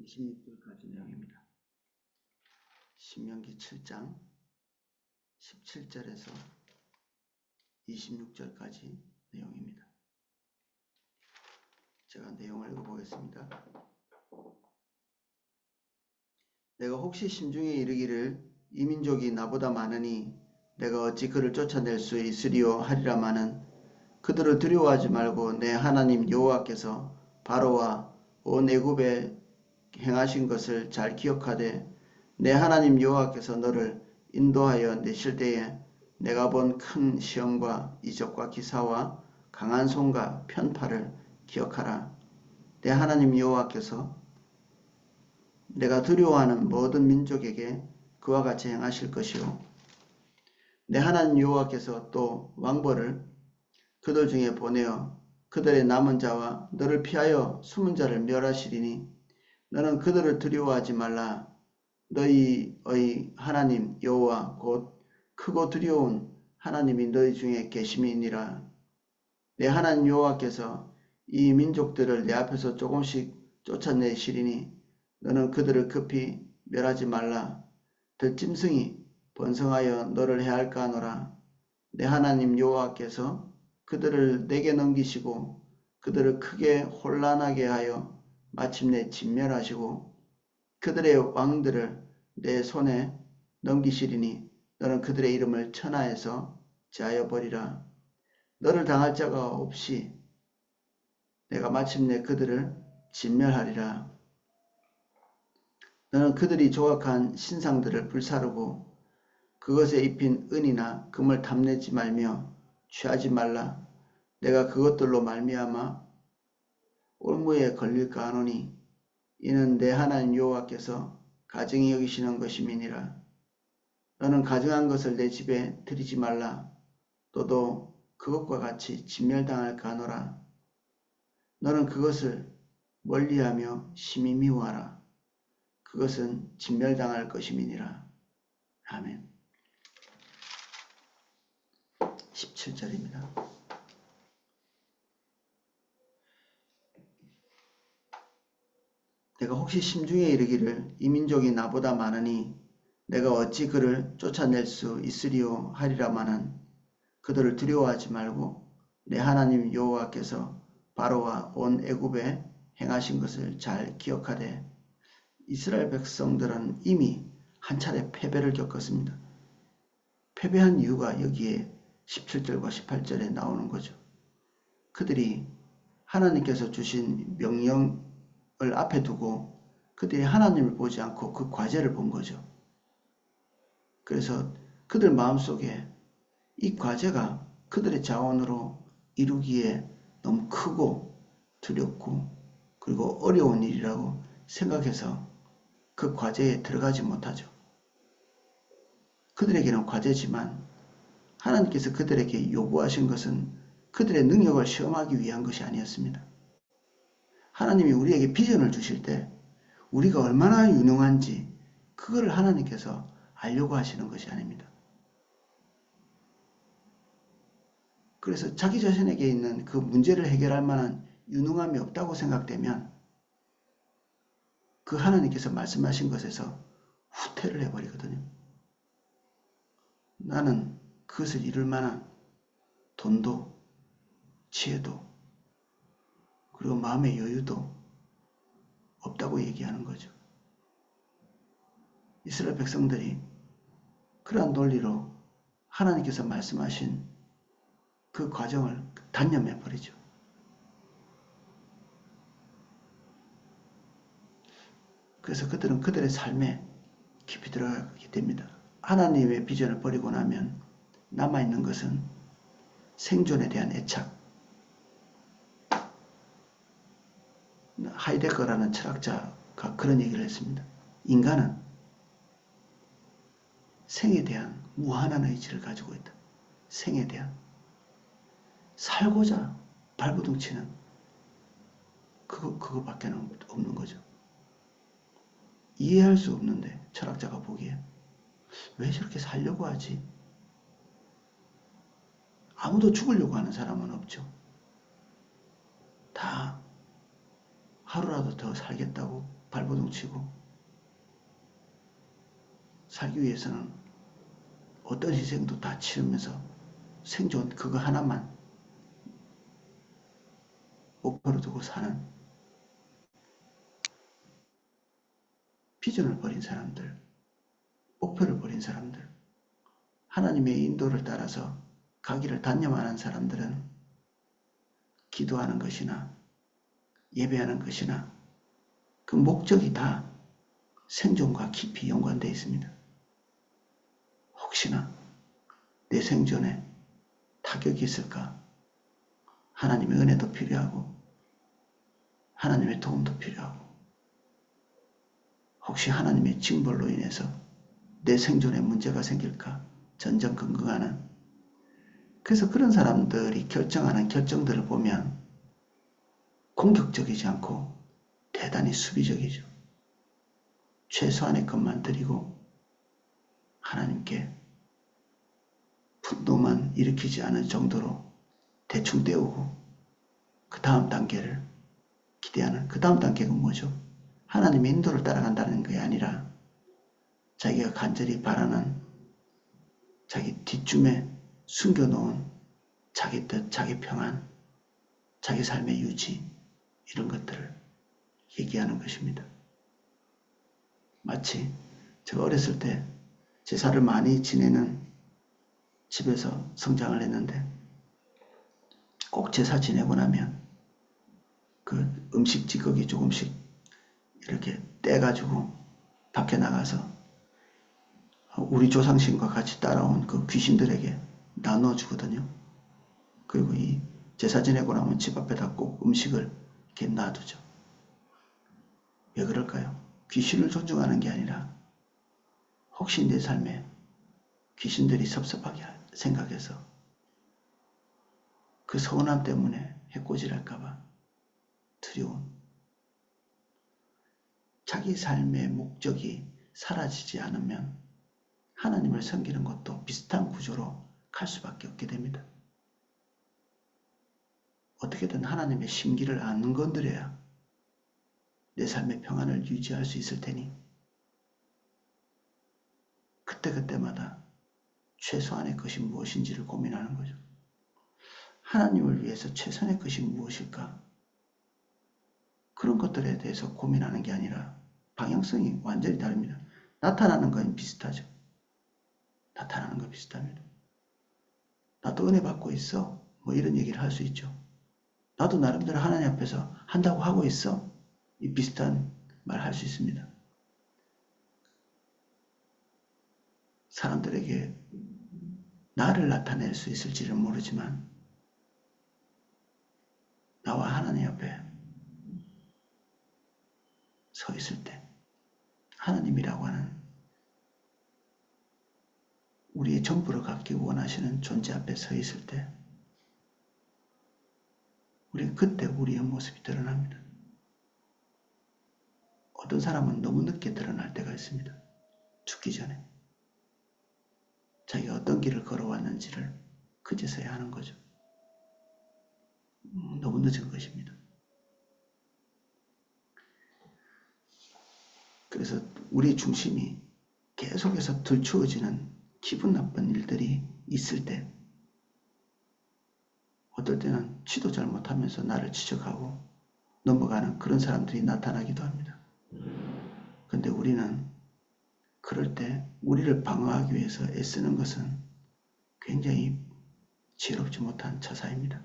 26절까지 내용입니다. 신명기 7장 17절에서 26절까지 내용입니다. 제가 내용을 읽어보겠습니다. 내가 혹시 심중에 이르기를 이 민족이 나보다 많으니 내가 어찌 그를 쫓아낼 수 있으리요 하리라마는 그들을 두려워하지 말고 내 하나님 여호와께서 바로와 온 애굽에 행하신 것을 잘 기억하되 내 하나님 여호와께서 너를 인도하여 내실 때에 내가 본 큰 시험과 이적과 기사와 강한 손과 편팔을 기억하라. 내 하나님 여호와께서 내가 두려워하는 모든 민족에게 그와 같이 행하실 것이요 내 하나님 여호와께서 또 왕벌을 그들 중에 보내어 그들의 남은 자와 너를 피하여 숨은 자를 멸하시리니 너는 그들을 두려워하지 말라. 너희의 하나님 여호와 곧 크고 두려운 하나님이 너희 중에 계심이니라. 내 하나님 여호와께서 이 민족들을 내 앞에서 조금씩 쫓아내시리니 너는 그들을 급히 멸하지 말라. 들짐승이 번성하여 너를 해할까 하노라. 내 하나님 여호와께서 그들을 내게 넘기시고 그들을 크게 혼란하게 하여 마침내 진멸하시고 그들의 왕들을 내 손에 넘기시리니 너는 그들의 이름을 천하에서 제하여 버리라. 너를 당할 자가 없이 내가 마침내 그들을 진멸하리라. 너는 그들이 조각한 신상들을 불사르고 그것에 입힌 은이나 금을 탐내지 말며 취하지 말라. 내가 그것들로 말미암아 올무에 걸릴까 하노니 이는 내 하나님 여호와께서 가증히 여기시는 것임이니라. 너는 가증한 것을 내 집에 들이지 말라. 너도 그것과 같이 진멸당할까 하노라. 너는 그것을 멀리하며 심히 미워하라. 그것은 진멸당할 것임이니라. 아멘. 17절입니다. 내가 혹시 심중에 이르기를 이 민족이 나보다 많으니 내가 어찌 그를 쫓아낼 수 있으리요 하리라마는 그들을 두려워하지 말고 내 하나님 여호와께서 바로와 온 애굽에 행하신 것을 잘 기억하되 이스라엘 백성들은 이미 한 차례 패배를 겪었습니다. 패배한 이유가 여기에 17절과 18절에 나오는 거죠. 그들이 하나님께서 주신 명령을 앞에 두고 그들이 하나님을 보지 않고 그 과제를 본 거죠. 그래서 그들 마음속에 이 과제가 그들의 자원으로 이루기에 너무 크고 두렵고 그리고 어려운 일이라고 생각해서 그 과제에 들어가지 못하죠. 그들에게는 과제지만 하나님께서 그들에게 요구하신 것은 그들의 능력을 시험하기 위한 것이 아니었습니다. 하나님이 우리에게 비전을 주실 때 우리가 얼마나 유능한지 그거를 하나님께서 알려고 하시는 것이 아닙니다. 그래서 자기 자신에게 있는 그 문제를 해결할 만한 유능함이 없다고 생각되면 그 하나님께서 말씀하신 것에서 후퇴를 해버리거든요. 나는 그것을 이룰 만한 돈도 지혜도 그리고 마음의 여유도 없다고 얘기하는 거죠. 이스라엘 백성들이 그러한 논리로 하나님께서 말씀하신 그 과정을 단념해버리죠. 그래서 그들은 그들의 삶에 깊이 들어가게 됩니다. 하나님의 비전을 버리고 나면 남아있는 것은 생존에 대한 애착. 하이데거라는 철학자가 그런 얘기를 했습니다. 인간은 생에 대한 무한한 의지를 가지고 있다. 생에 대한. 살고자 발버둥치는 그거밖에 없는 거죠. 이해할 수 없는데 철학자가 보기에 왜 저렇게 살려고 하지? 아무도 죽으려고 하는 사람은 없죠. 다 하루라도 더 살겠다고 발버둥 치고 살기 위해서는 어떤 희생도 다 치르면서 생존 그거 하나만 목표로 두고 사는 비전을 버린 사람들, 목표를 버린 사람들, 하나님의 인도를 따라서 가기를 단념하는 사람들은 기도하는 것이나 예배하는 것이나 그 목적이 다 생존과 깊이 연관되어 있습니다. 혹시나 내 생존에 타격이 있을까? 하나님의 은혜도 필요하고 하나님의 도움도 필요하고 혹시 하나님의 징벌로 인해서 내 생존에 문제가 생길까? 전전긍긍하는 그래서 그런 사람들이 결정하는 결정들을 보면 공격적이지 않고 대단히 수비적이죠. 최소한의 것만 드리고 하나님께 분노만 일으키지 않을 정도로 대충 때우고 그 다음 단계를 기대하는 그 다음 단계가 뭐죠? 하나님의 인도를 따라간다는 게 아니라 자기가 간절히 바라는 자기 뒷줌에 숨겨놓은 자기 뜻, 자기 평안, 자기 삶의 유지 이런 것들을 얘기하는 것입니다. 마치 제가 어렸을 때 제사를 많이 지내는 집에서 성장을 했는데 꼭 제사 지내고 나면 그 음식 찌꺼기 조금씩 이렇게 떼가지고 밖에 나가서 우리 조상신과 같이 따라온 그 귀신들에게 나눠주거든요. 그리고 이 제사 지내고 나면 집 앞에다 꼭 음식을 이렇게 놔두죠. 왜 그럴까요? 귀신을 존중하는 게 아니라 혹시 내 삶에 귀신들이 섭섭하게 생각해서 그 서운함 때문에 해코지랄까봐 두려운 자기 삶의 목적이 사라지지 않으면 하나님을 섬기는 것도 비슷한 구조로 갈 수밖에 없게 됩니다. 어떻게든 하나님의 심기를 안 건드려야 내 삶의 평안을 유지할 수 있을 테니 그때그때마다 최소한의 것이 무엇인지를 고민하는 거죠. 하나님을 위해서 최선의 것이 무엇일까? 그런 것들에 대해서 고민하는 게 아니라 방향성이 완전히 다릅니다. 나타나는 건 비슷하죠. 나타나는 건 비슷합니다. 나도 은혜 받고 있어. 뭐 이런 얘기를 할 수 있죠. 나도 나름대로 하나님 앞에서 한다고 하고 있어. 이 비슷한 말 할 수 있습니다. 사람들에게 나를 나타낼 수 있을지는 모르지만 나와 하나님 앞에 서 있을 때 하나님이라고 하는 우리의 전부를 갖기 원하시는 존재 앞에 서 있을 때 우리는 그때 우리의 모습이 드러납니다. 어떤 사람은 너무 늦게 드러날 때가 있습니다. 죽기 전에. 자기가 어떤 길을 걸어왔는지를 그제서야 하는 거죠. 너무 늦은 것입니다. 그래서 우리 중심이 계속해서 들추어지는 기분 나쁜 일들이 있을 때 어떨 때는 지도 잘못하면서 나를 지적하고 넘어가는 그런 사람들이 나타나기도 합니다. 근데 우리는 그럴 때 우리를 방어하기 위해서 애쓰는 것은 굉장히 지혜롭지 못한 처사입니다.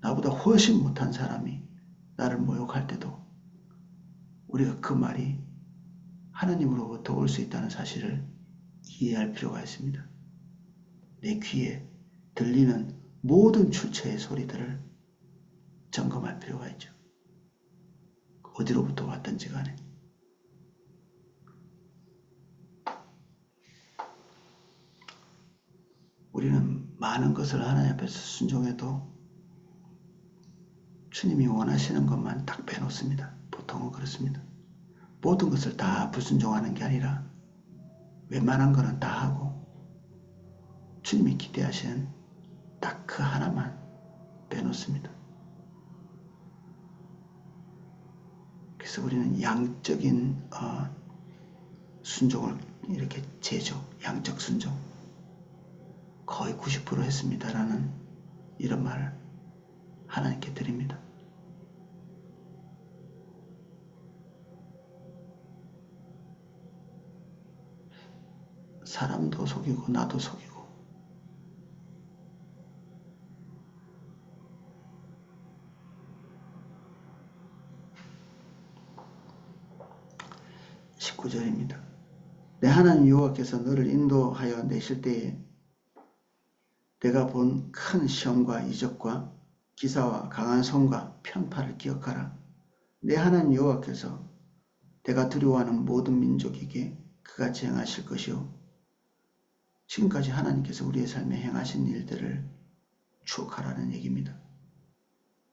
나보다 훨씬 못한 사람이 나를 모욕할 때도 우리가 그 말이 하나님으로부터 올 수 있다는 사실을 이해할 필요가 있습니다. 내 귀에 들리는 모든 출처의 소리들을 점검할 필요가 있죠. 어디로부터 왔든지 간에. 우리는 많은 것을 하나님 앞에서 순종해도 주님이 원하시는 것만 딱 빼놓습니다. 보통은 그렇습니다. 모든 것을 다 불순종하는 게 아니라 웬만한 거는 다 하고 주님이 기대하시는 딱 그 하나만 빼놓습니다. 그래서 우리는 양적인 순종을 이렇게 제조, 양적 순종 거의 90% 했습니다라는 이런 말을 하나님께 드립니다. 사람도 속이고 나도 속이고 (19절입니다) 내 하나님 여호와께서 너를 인도하여 내실 때에 내가 본 큰 시험과 이적과 기사와 강한 손과 편파를 기억하라. 내 하나님 여호와께서 내가 두려워하는 모든 민족에게 그같이 행하실 것이요. 지금까지 하나님께서 우리의 삶에 행하신 일들을 추억하라는 얘기입니다.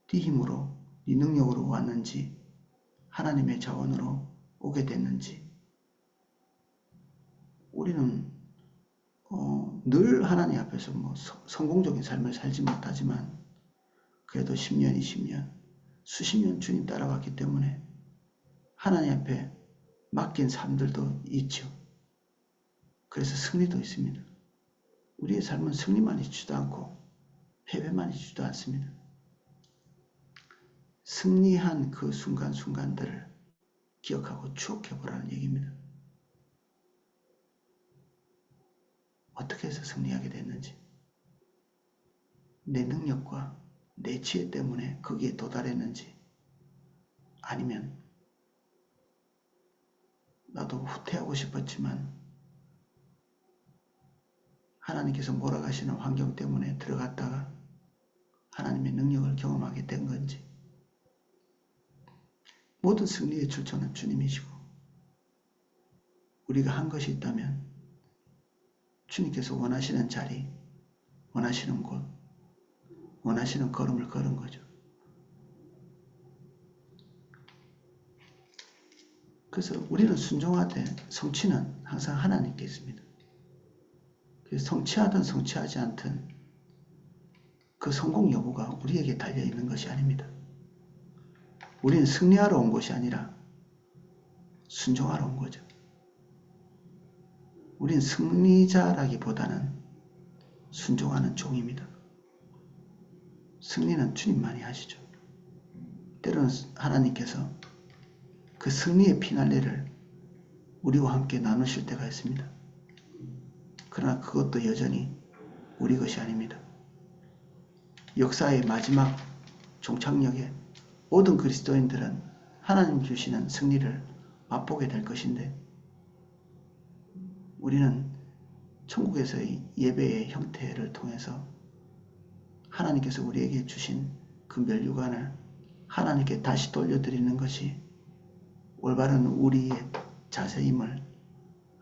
네 힘으로, 네 능력으로 왔는지 하나님의 자원으로 오게 됐는지 우리는 늘 하나님 앞에서 성공적인 삶을 살지 못하지만 그래도 10년, 20년, 수십 년 주님 따라왔기 때문에 하나님 앞에 맡긴 삶들도 있죠. 그래서 승리도 있습니다. 우리의 삶은 승리만 있지도 않고 패배만 있지도 않습니다. 승리한 그 순간순간들을 기억하고 추억해보라는 얘기입니다. 어떻게 해서 승리하게 됐는지, 내 능력과 내 지혜 때문에 거기에 도달했는지, 아니면 나도 후퇴하고 싶었지만 하나님께서 몰아가시는 환경 때문에 들어갔다가 하나님의 능력을 경험하게 된 건지. 모든 승리의 출처는 주님이시고 우리가 한 것이 있다면 주님께서 원하시는 자리, 원하시는 곳, 원하시는 걸음을 걸은 거죠. 그래서 우리는 순종하되 성취는 항상 하나님께 있습니다. 그래서 성취하든 성취하지 않든 그 성공 여부가 우리에게 달려있는 것이 아닙니다. 우리는 승리하러 온 것이 아니라 순종하러 온 거죠. 우린 승리자라기보다는 순종하는 종입니다. 승리는 주님만이 하시죠. 때로는 하나님께서 그 승리의 피날레를 우리와 함께 나누실 때가 있습니다. 그러나 그것도 여전히 우리 것이 아닙니다. 역사의 마지막 종착역에 모든 그리스도인들은 하나님 주시는 승리를 맛보게 될 것인데 우리는 천국에서의 예배의 형태를 통해서 하나님께서 우리에게 주신 그 멸류관을 하나님께 다시 돌려드리는 것이 올바른 우리의 자세임을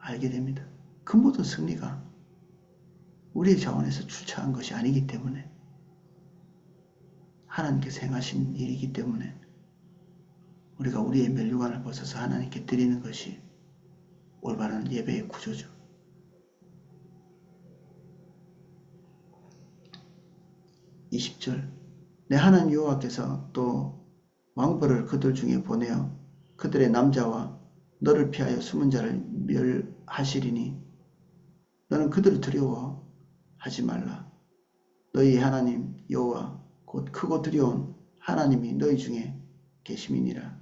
알게 됩니다. 그 모든 승리가 우리의 자원에서 출처한 것이 아니기 때문에 하나님께서 행하신 일이기 때문에 우리가 우리의 멸류관을 벗어서 하나님께 드리는 것이 올바른 예배의 구조죠. 20절 내 하나님 여호와께서 또 왕벌을 그들 중에 보내어 그들의 남자와 너를 피하여 숨은 자를 멸하시리니 너는 그들을 두려워하지 말라. 너희 하나님 여호와 곧 크고 두려운 하나님이 너희 중에 계심이니라.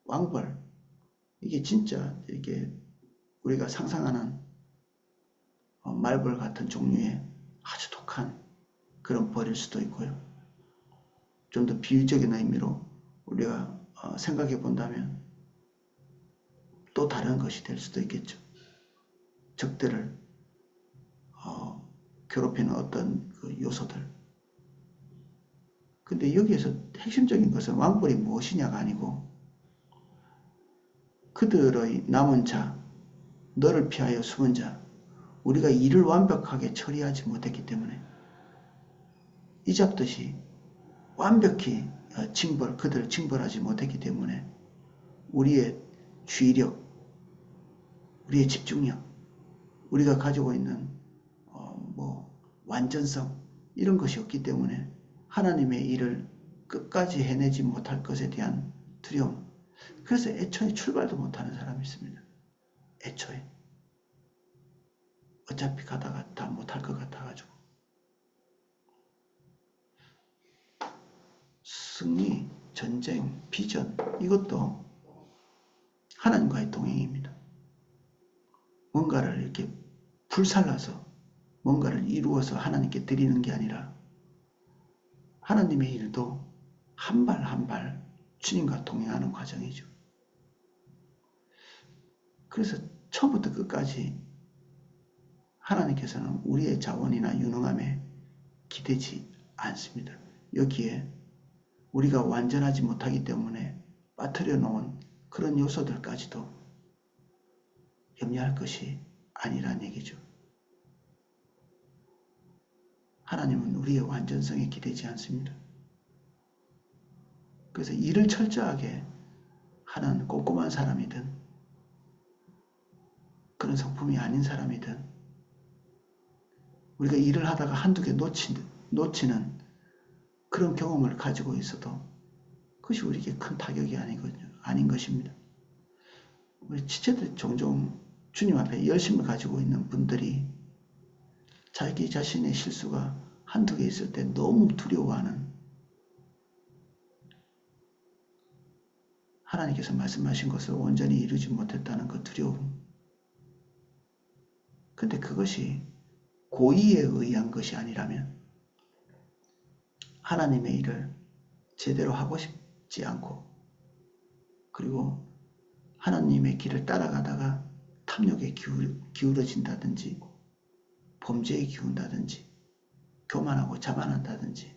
왕벌, 이게 진짜 이게 우리가 상상하는 말벌 같은 종류의 아주 독한 그런 벌일 수도 있고요. 좀 더 비유적인 의미로 우리가 생각해 본다면 또 다른 것이 될 수도 있겠죠. 적들을 괴롭히는 어떤 그 요소들. 근데 여기에서 핵심적인 것은 왕벌이 무엇이냐가 아니고 그들의 남은 자, 너를 피하여 숨은 자, 우리가 일을 완벽하게 처리하지 못했기 때문에 이잡듯이 완벽히 그들을 징벌하지 못했기 때문에 우리의 주의력, 우리의 집중력, 우리가 가지고 있는 완전성 이런 것이 없기 때문에 하나님의 일을 끝까지 해내지 못할 것에 대한 두려움, 그래서 애초에 출발도 못하는 사람이 있습니다. 애초에. 어차피 가다가 다 못할 것 같아가지고. 승리, 전쟁, 비전, 이것도 하나님과의 동행입니다. 뭔가를 이렇게 불살라서 뭔가를 이루어서 하나님께 드리는 게 아니라 하나님의 일도 한 발 한 발 주님과 동행하는 과정이죠. 그래서 처음부터 끝까지 하나님께서는 우리의 자원이나 유능함에 기대지 않습니다. 여기에 우리가 완전하지 못하기 때문에 빠뜨려 놓은 그런 요소들까지도 염려할 것이 아니란 얘기죠. 하나님은 우리의 완전성에 기대지 않습니다. 그래서 일을 철저하게 하는 꼼꼼한 사람이든 그런 성품이 아닌 사람이든 우리가 일을 하다가 한두 개 놓치는 그런 경험을 가지고 있어도 그것이 우리에게 큰 타격이 아닌 것입니다. 우리 지체들 종종 주님 앞에 열심을 가지고 있는 분들이 자기 자신의 실수가 한두 개 있을 때 너무 두려워하는, 하나님께서 말씀하신 것을 온전히 이루지 못했다는 그 두려움. 근데 그것이 고의에 의한 것이 아니라면 하나님의 일을 제대로 하고 싶지 않고 그리고 하나님의 길을 따라가다가 탐욕에 기울어진다든지 범죄에 기운다든지 교만하고 자만한다든지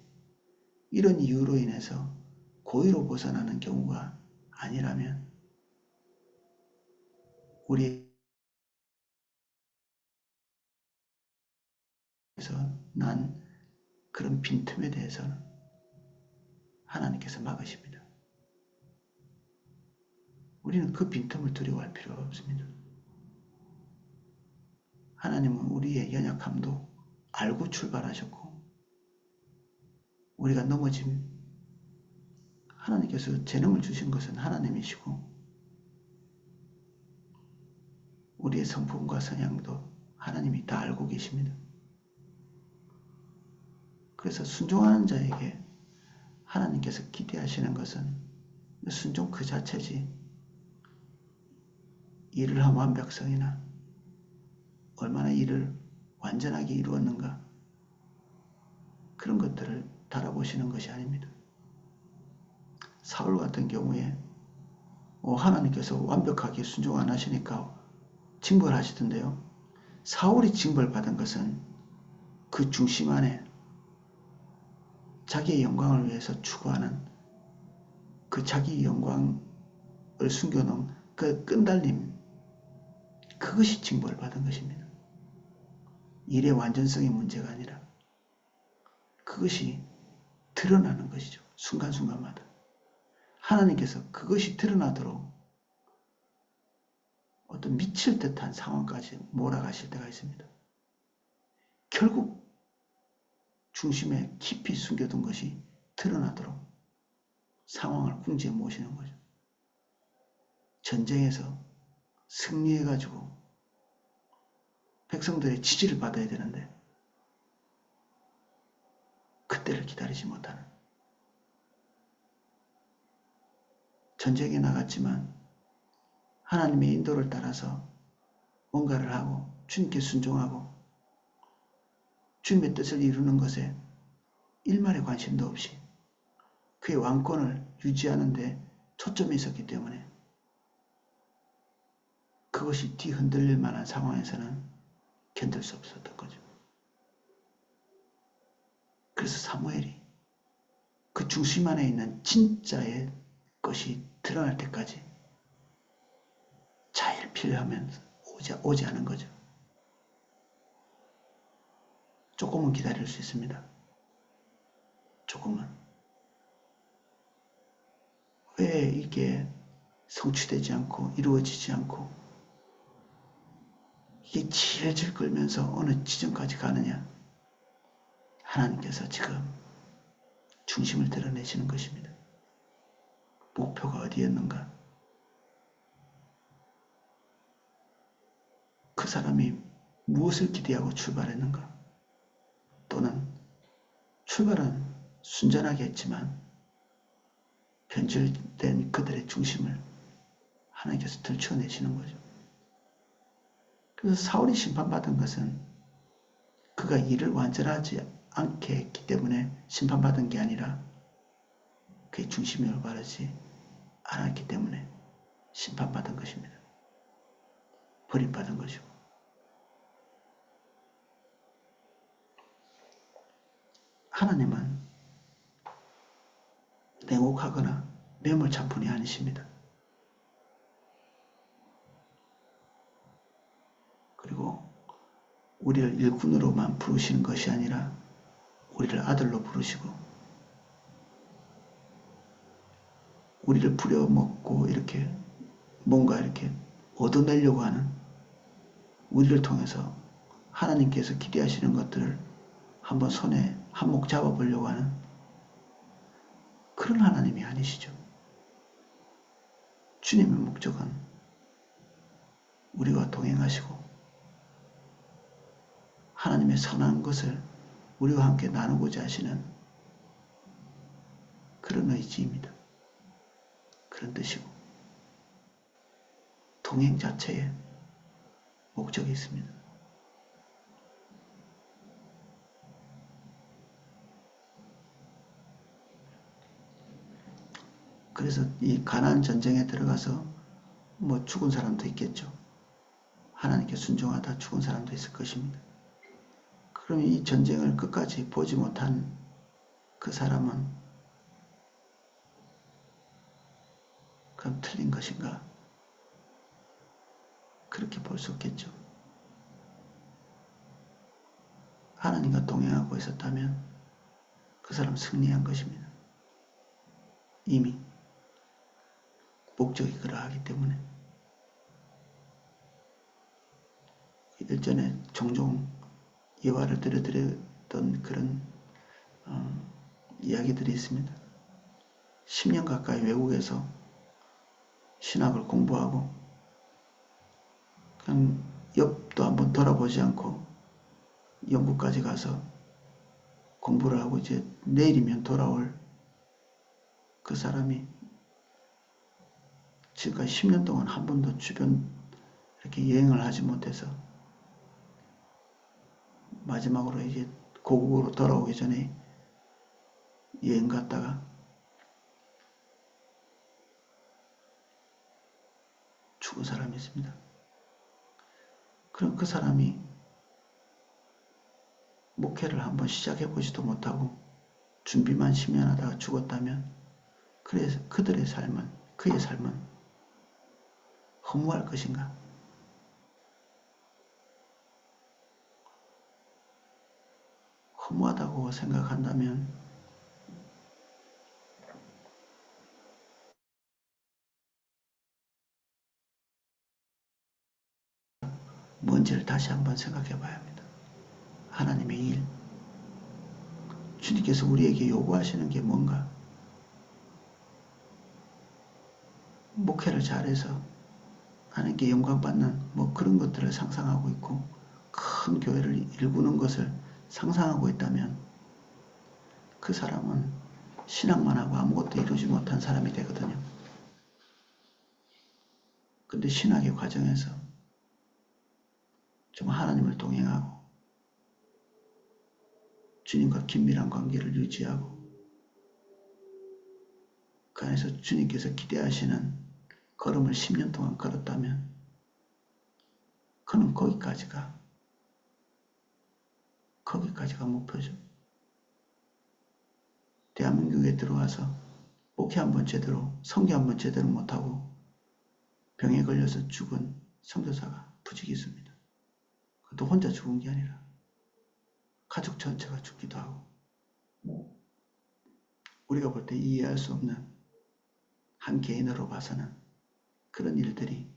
이런 이유로 인해서 고의로 벗어나는 경우가 아니라면 우리에서 난 그런 빈틈에 대해서는 하나님께서 막으십니다. 우리는 그 빈틈을 두려워할 필요가 없습니다. 하나님은 우리의 연약함도 알고 출발하셨고 우리가 넘어짐, 하나님께서 재능을 주신 것은 하나님이시고 우리의 성품과 성향도 하나님이 다 알고 계십니다. 그래서 순종하는 자에게 하나님께서 기대하시는 것은 순종 그 자체지, 일을 한 완벽성이나 얼마나 일을 완전하게 이루었는가 그런 것들을 달아보시는 것이 아닙니다. 사울 같은 경우에 하나님께서 완벽하게 순종 안 하시니까 징벌하시던데요. 사울이 징벌받은 것은 그 중심 안에 자기의 영광을 위해서 추구하는 그 자기 영광을 숨겨놓은 그 끈달림, 그것이 징벌받은 것입니다. 일의 완전성의 문제가 아니라 그것이 드러나는 것이죠. 순간순간마다. 하나님께서 그것이 드러나도록 어떤 미칠 듯한 상황까지 몰아가실 때가 있습니다. 결국 중심에 깊이 숨겨둔 것이 드러나도록 상황을 궁지에 모시는 거죠. 전쟁에서 승리해가지고 백성들의 지지를 받아야 되는데 그때를 기다리지 못하는, 전쟁에 나갔지만 하나님의 인도를 따라서 뭔가를 하고 주님께 순종하고 주님의 뜻을 이루는 것에 일말의 관심도 없이 그의 왕권을 유지하는 데 초점이 있었기 때문에 그것이 뒤흔들릴 만한 상황에서는 견딜 수 없었던 거죠. 그래서 사무엘이 그 중심 안에 있는 진짜의 것이 드러날 때까지 자일필하면서 오지 않은 거죠. 조금은 기다릴 수 있습니다. 조금은. 왜 이게 성취되지 않고 이루어지지 않고 이게 질질 끌면서 어느 지점까지 가느냐? 하나님께서 지금 중심을 드러내시는 것입니다. 목표가 어디였는가? 그 사람이 무엇을 기대하고 출발했는가? 또는 출발은 순전하게 했지만 변질된 그들의 중심을 하나님께서 들춰내시는 거죠. 그래서 사울이 심판받은 것은 그가 일을 완전하지 않게 했기 때문에 심판받은 게 아니라 그의 중심이 올바르지 않았기 때문에 심판받은 것입니다. 버림받은 것이고. 하나님은 냉혹하거나 매몰찬 분이 아니십니다. 그리고 우리를 일꾼으로만 부르시는 것이 아니라 우리를 아들로 부르시고 우리를 부려먹고 이렇게 뭔가 이렇게 얻어내려고 하는 우리를 통해서 하나님께서 기대하시는 것들을 한번 손에 한몫 잡아보려고 하는 그런 하나님이 아니시죠. 주님의 목적은 우리와 동행하시고 하나님의 선한 것을 우리와 함께 나누고자 하시는 그런 의지입니다. 그런 뜻이고 동행 자체에 목적이 있습니다. 그래서 이 가나안 전쟁에 들어가서 뭐 죽은 사람도 있겠죠. 하나님께 순종하다 죽은 사람도 있을 것입니다. 그럼 이 전쟁을 끝까지 보지 못한 그 사람은 그럼 틀린 것인가? 그렇게 볼 수 없겠죠. 하나님과 동행하고 있었다면 그 사람 승리한 것입니다. 이미 목적이 그러하기 때문에. 일전에 종종 예화를 들려드렸던 그런 이야기들이 있습니다. 10년 가까이 외국에서 신학을 공부하고 그냥 옆도 한번 돌아보지 않고 영국까지 가서 공부를 하고 이제 내일이면 돌아올 그 사람이 지금까지 10년 동안 한 번도 주변 이렇게 여행을 하지 못해서 마지막으로 이제 고국으로 돌아오기 전에 여행 갔다가 죽은 사람이 있습니다. 그럼 그 사람이 목회를 한번 시작해보지도 못하고 준비만 10년 하다가 죽었다면 그래서 그들의 삶은, 그의 삶은 허무할 것인가? 허무하다고 생각한다면 뭔지를 다시 한번 생각해 봐야 합니다. 하나님의 일, 주님께서 우리에게 요구하시는 게 뭔가? 목회를 잘해서 하나님께 영광받는 뭐 그런 것들을 상상하고 있고 큰 교회를 일구는 것을 상상하고 있다면 그 사람은 신앙만 하고 아무것도 이루지 못한 사람이 되거든요. 근데 신학의 과정에서 좀 하나님을 동행하고 주님과 긴밀한 관계를 유지하고 그 안에서 주님께서 기대하시는 걸음을 10년 동안 걸었다면 그는 거기까지가 목표죠. 대한민국에 들어와서 목회 한번 제대로, 선교 한번 제대로 못하고 병에 걸려서 죽은 선교사가 부직이 있습니다. 그것도 혼자 죽은 게 아니라 가족 전체가 죽기도 하고 우리가 볼 때 이해할 수 없는 한 개인으로 봐서는 그런 일들이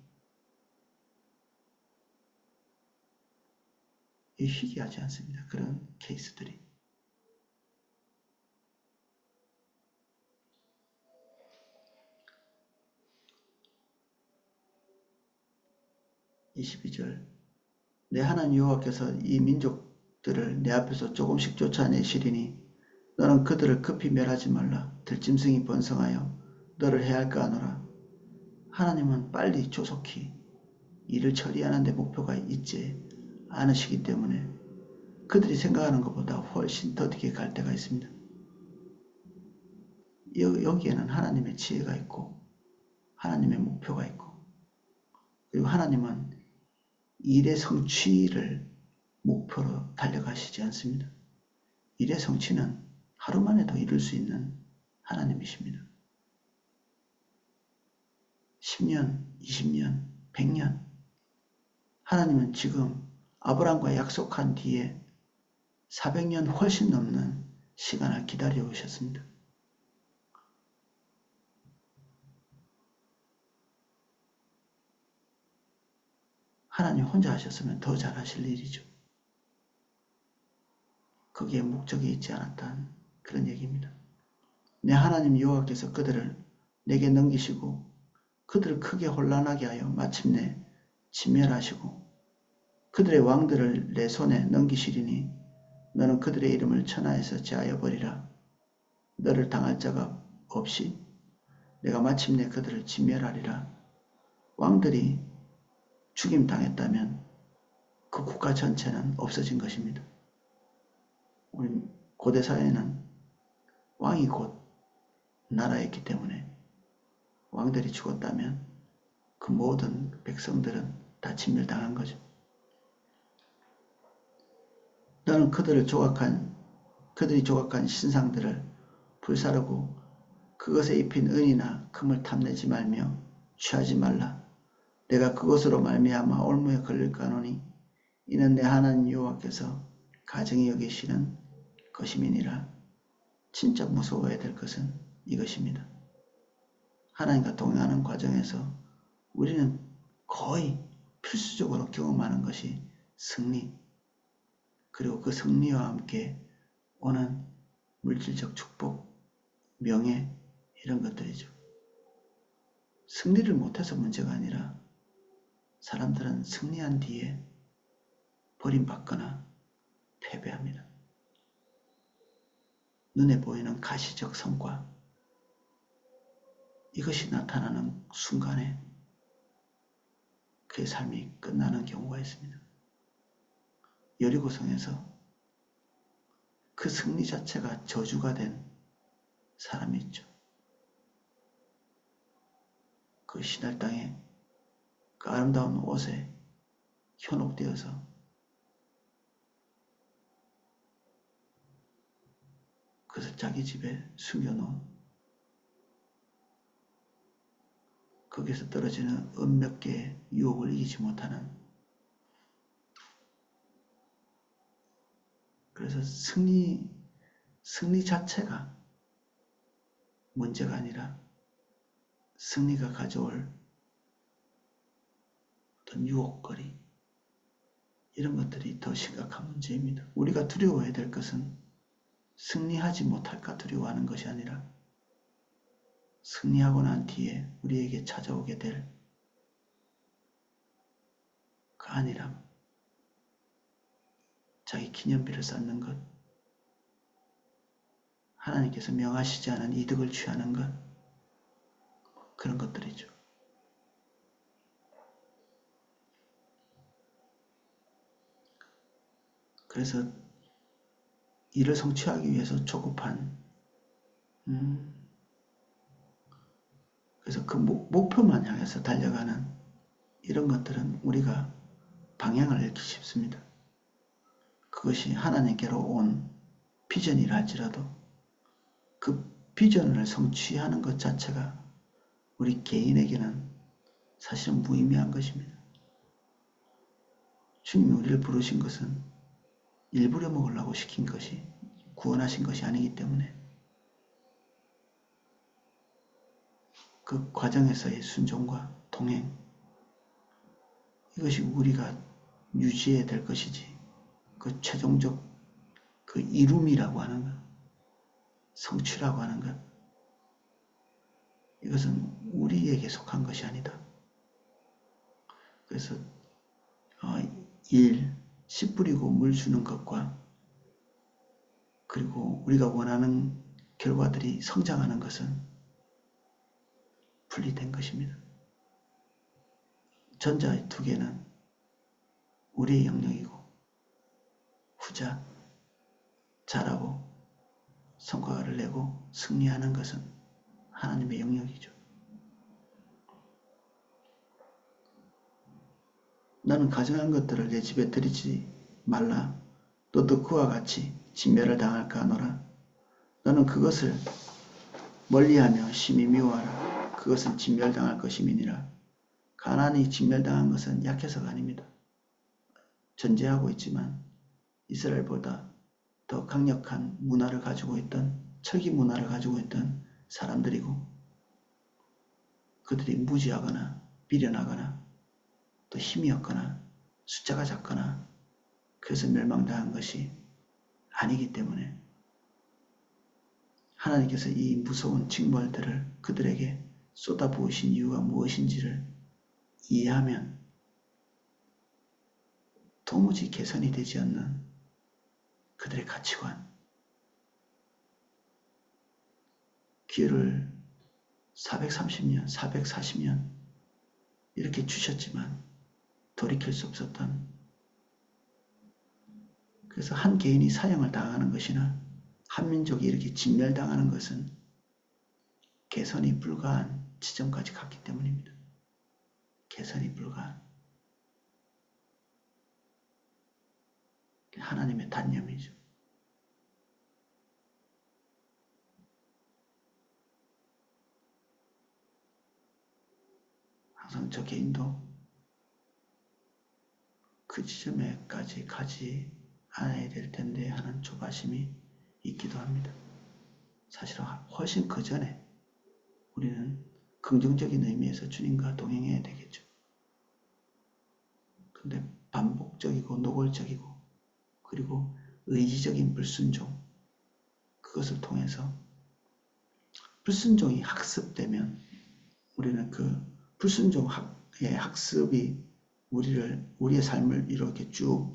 희귀하지 않습니다. 그런 케이스들이. (22절) 내 하나님 여호와께서 이 민족들을 내 앞에서 조금씩 쫓아내시리니 너는 그들을 급히 멸하지 말라. 들짐승이 번성하여 너를 해할까 하노라. 하나님은 빨리 조속히 일을 처리하는 데 목표가 있지 않으시기 때문에 그들이 생각하는 것보다 훨씬 더디게 갈 때가 있습니다. 여기에는 하나님의 지혜가 있고 하나님의 목표가 있고 그리고 하나님은 일의 성취를 목표로 달려가시지 않습니다. 일의 성취는 하루 만에도 이룰 수 있는 하나님이십니다. 10년, 20년, 100년 하나님은 지금 아브라함과 약속한 뒤에 400년 훨씬 넘는 시간을 기다려 오셨습니다. 하나님 혼자 하셨으면 더 잘하실 일이죠. 거기에 목적이 있지 않았다는 그런 얘기입니다. 내 하나님 여호와께서 그들을 내게 넘기시고 그들을 크게 혼란하게 하여 마침내 진멸하시고 그들의 왕들을 내 손에 넘기시리니 너는 그들의 이름을 천하에서 제하여 버리라. 너를 당할 자가 없이 내가 마침내 그들을 진멸하리라. 왕들이 죽임당했다면 그 국가 전체는 없어진 것입니다. 우리 고대 사회는 왕이 곧 나라였기 때문에 왕들이 죽었다면 그 모든 백성들은 다 진멸당한 거죠. 너는 그들이 조각한 신상들을 불사르고 그것에 입힌 은이나 금을 탐내지 말며 취하지 말라. 내가 그것으로 말미암아 올무에 걸릴까 하노니 이는 내 하나님 여호와께서 가증히 여기시는 것임이니라. 진짜 무서워야 될 것은 이것입니다. 하나님과 동행하는 과정에서 우리는 거의 필수적으로 경험하는 것이 승리, 그리고 그 승리와 함께 오는 물질적 축복, 명예 이런 것들이죠. 승리를 못해서 문제가 아니라 사람들은 승리한 뒤에 버림받거나 패배합니다. 눈에 보이는 가시적 성과, 이것이 나타나는 순간에 그의 삶이 끝나는 경우가 있습니다. 여리고성에서 그 승리 자체가 저주가 된 사람이 있죠. 그 신할 땅에 그 아름다운 옷에 현혹되어서 그것을 자기 집에 숨겨놓은 거기서 떨어지는 은 몇 개의 유혹을 이기지 못하는, 그래서 승리 자체가 문제가 아니라 승리가 가져올 어떤 유혹거리, 이런 것들이 더 심각한 문제입니다. 우리가 두려워해야 될 것은 승리하지 못할까 두려워하는 것이 아니라 승리하고 난 뒤에 우리에게 찾아오게 될 그 안일함, 자기 기념비를 쌓는 것, 하나님께서 명하시지 않은 이득을 취하는 것, 그런 것들이죠. 그래서 이를 성취하기 위해서 조급한, 그래서 그 목표만 향해서 달려가는 이런 것들은 우리가 방향을 잃기 쉽습니다. 그것이 하나님께로 온 비전이라 할지라도 그 비전을 성취하는 것 자체가 우리 개인에게는 사실은 무의미한 것입니다. 주님이 우리를 부르신 것은 일부려 먹으려고 시킨 것이, 구원하신 것이 아니기 때문에 그 과정에서의 순종과 동행, 이것이 우리가 유지해야 될 것이지, 그 최종적 그 이룸이라고 하는 것, 성취라고 하는 것, 이것은 우리에게 속한 것이 아니다. 그래서 일, 씨 뿌리고 물 주는 것과 그리고 우리가 원하는 결과들이 성장하는 것은 분리된 것입니다. 전자의 두 개는 우리의 영역이고 후자, 잘하고 성과를 내고 승리하는 것은 하나님의 영역이죠. 너는 가증한 것들을 내 집에 들이지 말라. 너도 그와 같이 진멸을 당할까 하노라. 너는 그것을 멀리하며 심히 미워하라. 그것은 진멸당할 것임이니라. 가나안이 진멸당한 것은 약해서가 아닙니다. 전제하고 있지만 이스라엘보다 더 강력한 문화를 가지고 있던 철기 문화를 가지고 있던 사람들이고 그들이 무지하거나 비련하거나 또 힘이 없거나 숫자가 작거나 그래서 멸망당한 것이 아니기 때문에 하나님께서 이 무서운 징벌들을 그들에게 쏟아부으신 이유가 무엇인지를 이해하면 도무지 개선이 되지 않는 그들의 가치관, 기회를 430년, 440년 이렇게 주셨지만 돌이킬 수 없었던, 그래서 한 개인이 사형을 당하는 것이나 한 민족이 이렇게 진멸당하는 것은 개선이 불가한 지점까지 갔기 때문입니다. 개선이 불가한 하나님의 단념이죠. 항상 저 개인도 그 지점에까지 가지 않아야 될 텐데 하는 조바심이 있기도 합니다. 사실은 훨씬 그 전에 우리는 긍정적인 의미에서 주님과 동행해야 되겠죠. 근데 반복적이고 노골적이고 그리고 의지적인 불순종, 그것을 통해서 불순종이 학습되면 우리는 그 불순종의 학습이 우리의 삶을 이렇게 쭉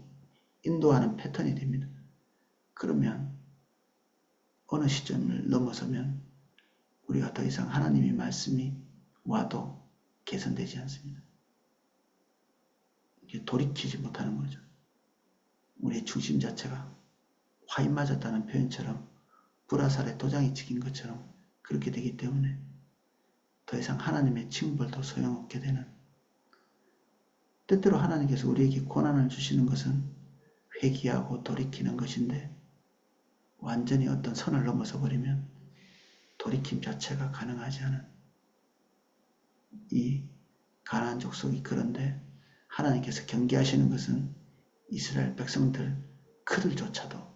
인도하는 패턴이 됩니다. 그러면 어느 시점을 넘어서면 우리가 더 이상 하나님의 말씀이 와도 개선되지 않습니다. 이게 돌이키지 못하는 거죠. 우리의 중심 자체가 화인 맞았다는 표현처럼 불화살에 도장이 찍힌 것처럼 그렇게 되기 때문에 더 이상 하나님의 징벌도 소용없게 되는, 때때로 하나님께서 우리에게 고난을 주시는 것은 회개하고 돌이키는 것인데 완전히 어떤 선을 넘어서 버리면 돌이킴 자체가 가능하지 않은 이 가나안 족속이, 그런데 하나님께서 경계하시는 것은 이스라엘 백성들 그들조차도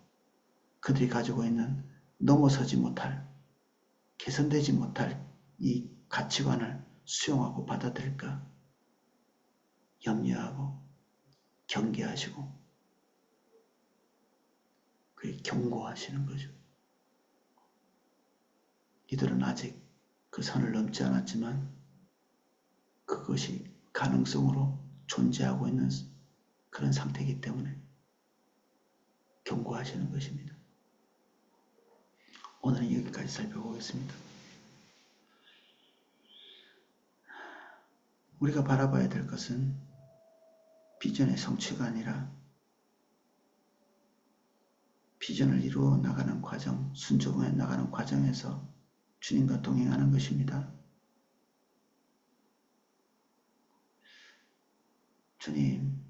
그들이 가지고 있는 넘어서지 못할, 개선되지 못할 이 가치관을 수용하고 받아들일까 염려하고 경계하시고 그게 경고하시는 거죠. 이들은 아직 그 선을 넘지 않았지만 그것이 가능성으로 존재하고 있는 그런 상태이기 때문에 경고하시는 것입니다. 오늘은 여기까지 살펴보겠습니다. 우리가 바라봐야 될 것은 비전의 성취가 아니라 비전을 이루어 나가는 과정, 순종해 나가는 과정에서 주님과 동행하는 것입니다. 주님,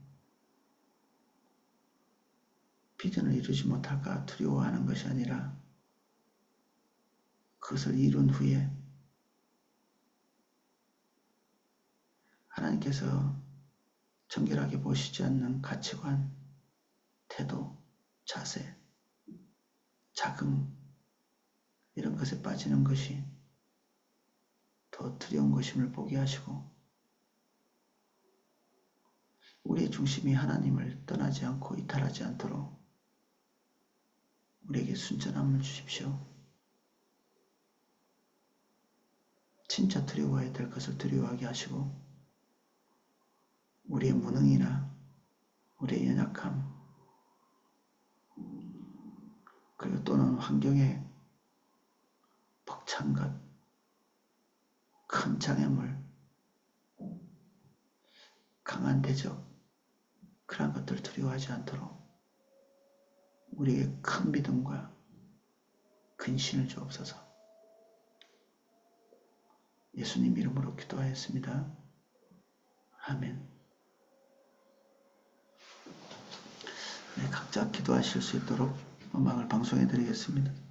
비전을 이루지 못할까 두려워하는 것이 아니라 그것을 이룬 후에 하나님께서 정결하게 보시지 않는 가치관, 태도, 자세, 자긍, 이런 것에 빠지는 것이 더 두려운 것임을 보게 하시고 우리의 중심이 하나님을 떠나지 않고 이탈하지 않도록 우리에게 순전함을 주십시오. 진짜 두려워해야 될 것을 두려워하게 하시고 우리의 무능이나 우리의 연약함, 그리고 또는 환경에 벅찬 것, 큰 장애물, 강한 대적, 그러한 것들을 두려워하지 않도록 우리에게 큰 믿음과 근신을 주옵소서. 예수님 이름으로 기도하였습니다. 아멘. 네, 각자 기도하실 수 있도록 음악을 방송해 드리겠습니다.